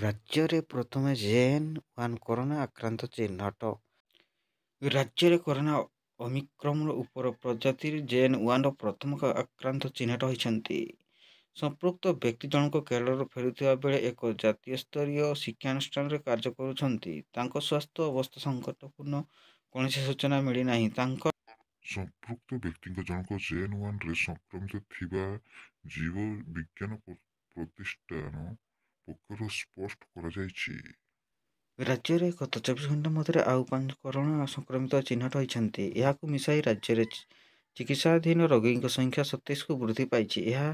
ରାଜ୍ୟରେ ପ୍ରଥମେ ଜେନ୍-1 କରୋନା ଆକ୍ରାନ୍ତ ଚିହ୍ନଟ। ରାଜ୍ୟରେ କରୋନା ଓମିକ୍ରନ୍ର ଉପର ପ୍ରଜାତି ଜେନ୍-1ର ପ୍ରଥମ ଆକ୍ରାନ୍ତ ଚିହ୍ନଟ ହୋଇଛନ୍ତି। ସମ୍ପୃକ୍ତ ବ୍ୟକ୍ତି ଜଣକ କେରଳରୁ ଫେରୁଥିବା ବେଳେ ଏକ ଜାତୀୟସ୍ତରୀୟ ଶିକ୍ଷାନୁଷ୍ଠାନରେ କାର୍ଯ୍ୟ କରୁଛନ୍ତି। ତାଙ୍କ ସ୍ୱାସ୍ଥ୍ୟ ଅବସ୍ଥା ସଙ୍କଟାପନ୍ନ। କୌଣସି ସୂଚନା ମିଳିନାହିଁ। ତାଙ୍କ ସମ୍ପୃକ୍ତ ବ୍ୟକ୍ତିଙ୍କ ଜଣକ ଜେନ୍-1ରେ ସଂକ୍ରମିତ ଥିବା ଜୀବବିଜ୍ଞାନ ପ୍ରତିଷ୍ଠାନ ପକ୍ଷରୁ ସ୍ପଷ୍ଟ କରାଯାଇଛି। ରାଜ୍ୟରେ ଗତ 24 ଘଣ୍ଟା ମଧ୍ୟରେ ଆଉ 5 କରୋନା ସଂକ୍ରମିତ ଚିହ୍ନଟ ହୋଇଛନ୍ତି। ଏହାକୁ ମିଶାଇ ରାଜ୍ୟରେ ଚିକିତ୍ସାଧୀନ ରୋଗୀଙ୍କ ସଂଖ୍ୟା 27କୁ ବୃଦ୍ଧି ପାଇଛି। ଏହା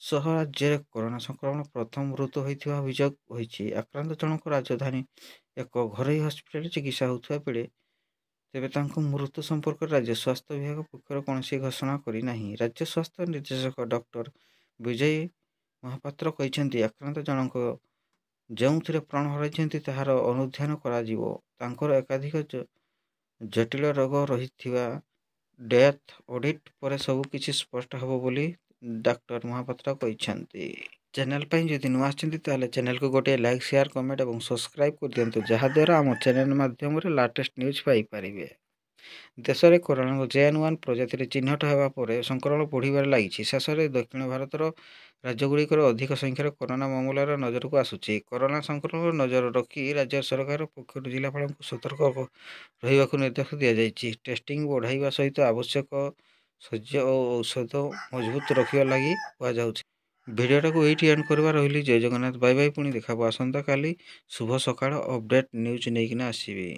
ସହ ରାଜ୍ୟରେ କରୋନା ସଂକ୍ରମଣ ପ୍ରଥମ ମୃତ୍ୟୁ ହୋଇଥିବା ଅଭିଯୋଗ ହୋଇଛି। ଆକ୍ରାନ୍ତ ଜଣକ ରାଜଧାନୀ ଏକ ଘରୋଇ ହସ୍ପିଟାଲରେ ଚିକିତ୍ସା ହେଉଥିବା ବେଳେ ତେବେ ତାଙ୍କ ମୃତ୍ୟୁ ସମ୍ପର୍କରେ ରାଜ୍ୟ ସ୍ୱାସ୍ଥ୍ୟ ବିଭାଗ ପକ୍ଷରୁ କୌଣସି ଘୋଷଣା କରିନାହିଁ। ରାଜ୍ୟ ସ୍ୱାସ୍ଥ୍ୟ ନିର୍ଦ୍ଦେଶକ ଡକ୍ଟର ବିଜୟ ମହାପାତ୍ର କହିଛନ୍ତି, ଆକ୍ରାନ୍ତ ଜଣକ ଯେଉଁଥିରେ ପ୍ରାଣ ହରାଇଛନ୍ତି ତାହାର ଅନୁଧ୍ୟାନ କରାଯିବ। ତାଙ୍କର ଏକାଧିକ ଜଟିଳ ରୋଗ ରହିଥିବା ଡେଥ୍ ଅଡିଟ୍ ପରେ ସବୁ କିଛି ସ୍ପଷ୍ଟ ହେବ ବୋଲି ଡାକ୍ତର ମହାପାତ୍ର କହିଛନ୍ତି। ଚ୍ୟାନେଲ ପାଇଁ ଯଦି ନୂଆ ଆସିଛନ୍ତି ତାହେଲେ ଚ୍ୟାନେଲକୁ ଗୋଟିଏ ଲାଇକ୍, ସେୟାର, କମେଣ୍ଟ ଏବଂ ସବସ୍କ୍ରାଇବ୍ କରିଦିଅନ୍ତୁ, ଯାହାଦ୍ୱାରା ଆମ ଚ୍ୟାନେଲ ମାଧ୍ୟମରେ ଲାଟେଷ୍ଟ ନ୍ୟୁଜ୍ ପାଇପାରିବେ। ଦେଶରେ କରୋନାର ଜେନ୍-1 ପ୍ରଜାତିରେ ଚିହ୍ନଟ ହେବା ପରେ ସଂକ୍ରମଣ ବଢ଼ିବାରେ ଲାଗିଛି। ଶେଷରେ ଦକ୍ଷିଣ ଭାରତର ରାଜ୍ୟଗୁଡ଼ିକରେ ଅଧିକ ସଂଖ୍ୟାରେ କରୋନା ମାମଲାର ନଜରକୁ ଆସୁଛି। କରୋନା ସଂକ୍ରମଣକୁ ନଜର ରଖି ରାଜ୍ୟ ସରକାର ପକ୍ଷରୁ ଜିଲ୍ଲାପାଳଙ୍କୁ ସତର୍କ ରହିବାକୁ ନିର୍ଦ୍ଦେଶ ଦିଆଯାଇଛି। ଟେଷ୍ଟିଂ ବଢ଼ାଇବା ସହିତ ଆବଶ୍ୟକ ଶଯ୍ୟା ଓ ଔଷଧ ମହଜୁଦ ରଖିବା ଲାଗି କୁହାଯାଉଛି। ଭିଡ଼ିଓଟାକୁ ଏଇଠି ଏଣ୍ଡ କରିବା। ରହିଲି। ଜୟ ଜଗନ୍ନାଥ। ବାଇ ବାଇ। ପୁଣି ଦେଖାହେବ ଆସନ୍ତାକାଲି। ଶୁଭ ସକାଳ। ଅପଡେଟ୍ ନ୍ୟୁଜ୍ ନେଇକିନା ଆସିବି।